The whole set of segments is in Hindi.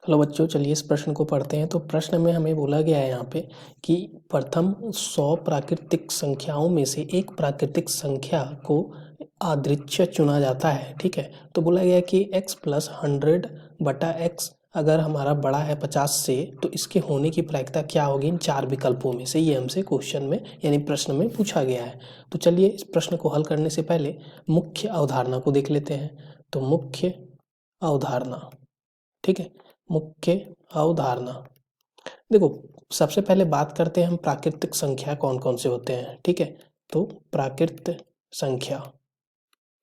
हेलो बच्चों, चलिए इस प्रश्न को पढ़ते हैं। तो प्रश्न में हमें बोला गया है यहाँ पे कि प्रथम 100 प्राकृतिक संख्याओं में से एक प्राकृतिक संख्या को यादृच्छिक चुना जाता है। ठीक है, तो बोला गया है कि x प्लस 100/x अगर हमारा बड़ा है 50 से, तो इसके होने की प्रायिकता क्या होगी इन चार विकल्पों में से। ये हमसे क्वेश्चन में यानी प्रश्न में पूछा गया है। तो चलिए इस प्रश्न को हल करने से पहले मुख्य अवधारणा को देख लेते हैं। तो मुख्य अवधारणा, ठीक है, मुख्य अवधारणा देखो, सबसे पहले बात करते हैं हम प्राकृतिक संख्या कौन कौन से होते हैं। ठीक है, तो प्राकृत संख्या,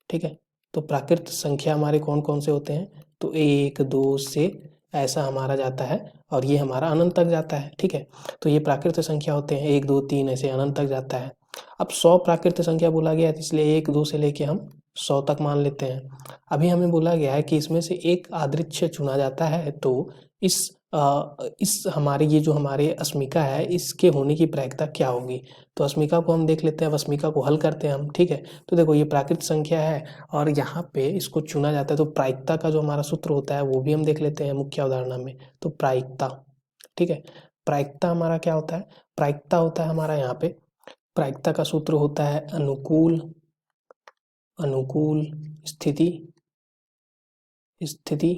ठीक है, तो प्राकृत संख्या हमारे कौन कौन से होते हैं। तो 1 2 से ऐसा हमारा जाता है और ये हमारा अनंत तक जाता है। ठीक है, तो ये प्राकृत संख्या होते हैं, 1 2 3 ऐसे अनंत तक जाता है। अब 100 प्राकृत संख्या बोला गया है, इसलिए 1 2 से लेके हम 100 तक मान लेते हैं। अभी हमें बोला गया है कि इसमें से एक यादृच्छिक चुना जाता है। तो इस हमारे ये जो हमारे अस्मिका है, इसके होने की प्रायिकता क्या होगी। तो अस्मिका को हम देख लेते हैं, अब अस्मिका को हल करते हैं हम। ठीक है, तो देखो ये प्राकृत संख्या है और यहाँ पे इसको चुना जाता है, तो प्रायिकता का जो हमारा सूत्र होता है वो भी हम देख लेते हैं मुख्य अवधारणा में। तो प्रायिकता, ठीक है, प्रायिकता हमारा क्या होता है। प्रायिकता होता है हमारा यहाँ पे, प्रायिकता का सूत्र होता है अनुकूल अनुकूल स्थिति स्थिति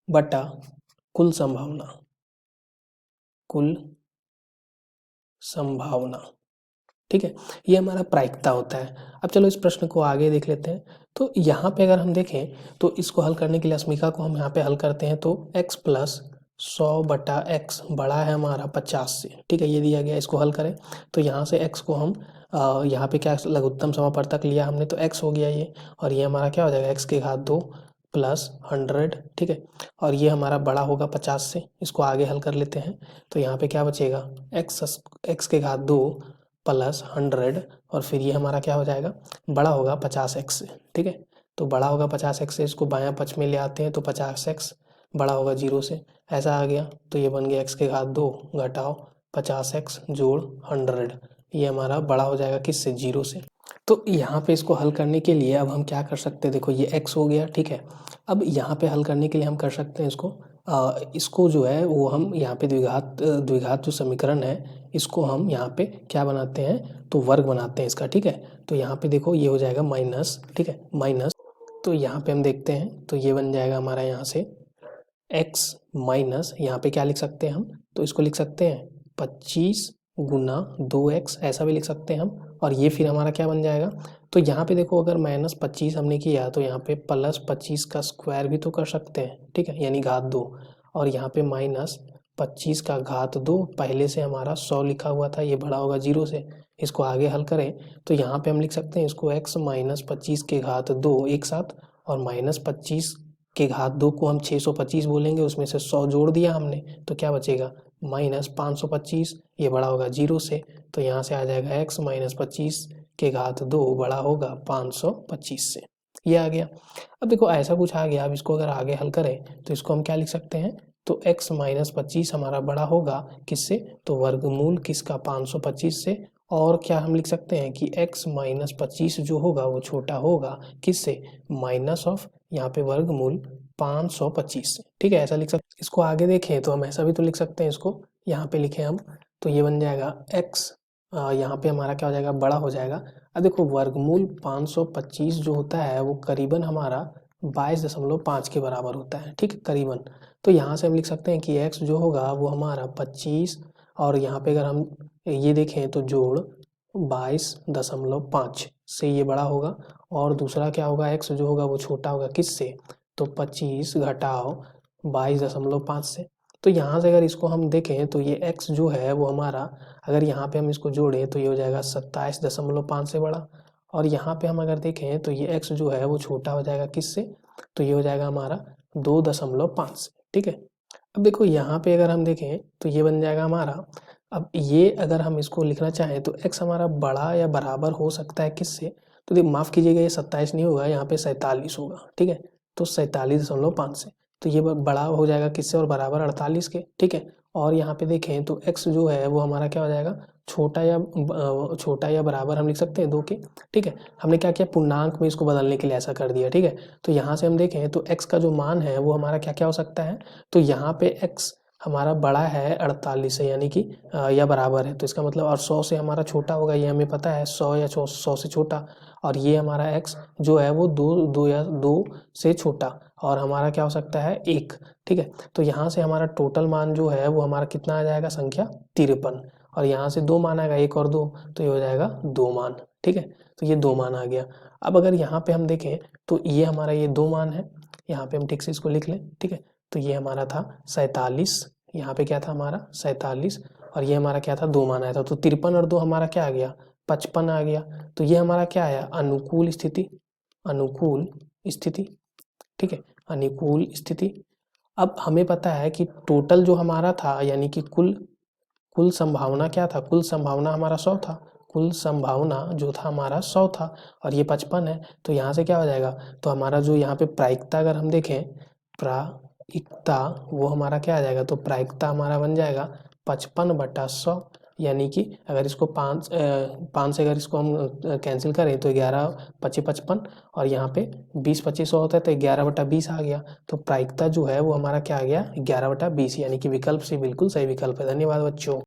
बटा कुल संभावना, कुल संभावना। ठीक है, ये हमारा प्रायिकता होता है। अब चलो इस प्रश्न को आगे देख लेते हैं। तो यहाँ पे अगर हम देखें तो इसको हल करने के लिए अस्मिका को हम यहाँ पे हल करते हैं। तो x प्लस 100/x बड़ा है हमारा 50 से। ठीक है, ये दिया गया, इसको हल करें तो यहाँ से x को हम यहाँ पे क्या लघुत्तम समापवर्तक लिया हमने, तो x हो गया ये, और ये हमारा क्या हो जाएगा x⁻² प्लस 100। ठीक है, और ये हमारा बड़ा होगा 50 से। इसको आगे हल कर लेते हैं तो यहाँ पे क्या बचेगा, x⁻² प्लस 100, और फिर ये हमारा क्या हो जाएगा, बड़ा होगा 50x से। ठीक है, तो बड़ा होगा 50x से, इसको बायां पक्ष में ले आते हैं तो 50x बड़ा होगा 0 से, ऐसा आ गया। तो ये बन गया x⁻² घटाओ 50x जोड़ 100, ये हमारा बड़ा हो जाएगा किससे, 0 से। तो यहाँ पे इसको हल करने के लिए अब हम क्या कर सकते हैं, देखो ये x हो गया। ठीक है, अब यहाँ पे हल करने के लिए हम कर सकते हैं इसको जो है वो हम यहाँ पे द्विघात जो समीकरण है, इसको हम यहाँ पे क्या बनाते हैं, तो वर्ग बनाते हैं इसका। ठीक है, तो यहाँ पे देखो ये हो जाएगा माइनस, ठीक है, माइनस। तो यहाँ पे हम देखते हैं तो ये बन जाएगा हमारा यहाँ से x माइनस, यहाँ पे क्या लिख सकते हैं हम, तो इसको लिख सकते हैं 25 गुना 2x, ऐसा भी लिख सकते हैं हम। और ये फिर हमारा क्या बन जाएगा, तो यहाँ पे देखो अगर -25 हमने किया तो यहाँ पे +25 का स्क्वायर भी तो कर सकते हैं। ठीक है, यानी घात 2, और यहाँ पे -25 का घात 2, पहले से हमारा 100 लिखा हुआ था, ये बड़ा होगा 0 से। इसको आगे हल करें तो यहाँ पे हम लिख सकते हैं इसको x -25 के घात 2 एक साथ, और -25 के घात 2 को हम 625 बोलेंगे, उसमें से 100 जोड़ दिया हमने, तो क्या बचेगा -525, ये बड़ा होगा 0 से। तो यहाँ से आ जाएगा x -25 के घात 2 बड़ा होगा 525 से, ये आ गया। अब देखो ऐसा कुछ आ गया, अब इसको अगर आगे हल करें तो इसको हम क्या लिख सकते हैं, तो x -25 हमारा बड़ा होगा किससे, तो वर्गमूल किसका, 525 से। और क्या हम लिख सकते हैं कि x -25 जो होगा वो छोटा होगा किससे, माइनस ऑफ यहाँ पे वर्गमूल 525 से। ठीक है, ऐसा लिख सकते हैं। इसको आगे देखें तो हम ऐसा भी तो लिख सकते हैं, इसको यहाँ पे लिखें हम, तो ये बन जाएगा x, यहाँ पे हमारा क्या हो जाएगा, बड़ा हो जाएगा। अब देखो वर्गमूल 525 जो होता है वो करीबन हमारा 22.5 के बराबर होता है। ठीक है, करीबन। तो यहाँ से हम लिख सकते हैं कि x जो होगा वो हमारा 25, और यहाँ पे अगर हम ये देखें तो जोड़ 22.5 से ये बड़ा होगा, और दूसरा क्या होगा, x जो होगा वो छोटा होगा किससे, तो 25 घटाओ 22.5 से। तो यहाँ से अगर इसको हम देखें तो ये x जो है वो हमारा, अगर यहाँ पे हम इसको जोड़ें तो ये हो जाएगा 27.5 से बड़ा, और यहाँ पे हम अगर देखें तो ये x जो है वो छोटा हो जाएगा किससे, तो ये हो जाएगा हमारा 2.5 से। ठीक है, अब देखो यहाँ पे अगर हम देखें तो ये बन जाएगा हमारा, अब ये अगर हम इसको लिखना चाहें तो x हमारा बड़ा या बराबर हो सकता है किससे, तो देखो माफ़ कीजिएगा, ये 27 नहीं होगा, यहाँ पे 47 होगा। ठीक है, तो 47.5 से, तो ये बड़ा हो जाएगा किससे और बराबर 48 के। ठीक है, और यहाँ पे देखें तो x जो है वो हमारा क्या हो जाएगा, छोटा या बराबर हम लिख सकते हैं 2 के। ठीक है, हमने क्या किया, पूर्णांक में इसको बदलने के लिए ऐसा कर दिया। ठीक है, तो यहाँ से हम देखें तो x का जो मान है वो हमारा क्या क्या हो सकता है, तो यहाँ पे x हमारा बड़ा है 48 से, यानी कि या बराबर है, तो इसका मतलब और 100 से हमारा छोटा होगा, ये हमें पता है 100 या 100 से छोटा। और ये हमारा x जो है वो 2 से छोटा, और हमारा क्या हो सकता है 1। ठीक है, तो यहाँ से हमारा टोटल मान जो है वो हमारा कितना आ जाएगा, संख्या 53। और यहाँ से 2 मान आएगा, 1 और 2, तो ये हो जाएगा 2 मान। ठीक है, तो ये 2 मान आ गया। अब अगर यहाँ पे हम देखें तो ये हमारा ये 2 मान है, यहाँ पे हम ठीक से इसको लिख लें। ठीक है, तो ये हमारा था 47, यहाँ पे क्या था हमारा 47, और ये हमारा क्या था 2 मान आया था, तो 53 और 2 हमारा क्या आ गया, 55 आ गया। तो ये हमारा क्या आया, अनुकूल स्थिति, अनुकूल स्थिति। ठीक है, अनुकूल स्थिति। अब हमें पता है कि टोटल जो हमारा था, यानी कि कुल कुल संभावना क्या था, कुल संभावना हमारा 100 था, कुल संभावना जो था हमारा 100 था, और ये 55 है। तो यहाँ से क्या हो जाएगा, तो हमारा जो यहाँ पे प्रायिकता अगर हम देखें, प्रायिकता वो हमारा क्या आ जाएगा, तो प्रायिकता हमारा बन जाएगा 55/100, यानी कि अगर इसको 5 से अगर इसको हम कैंसिल करें तो 11×5 = 55, और यहाँ पे 20×25 होता है, तो 11/20 आ गया। तो प्रायिकता जो है वो हमारा क्या आ गया, 11/20, यानी कि विकल्प से बिल्कुल सही विकल्प है। धन्यवाद बच्चों।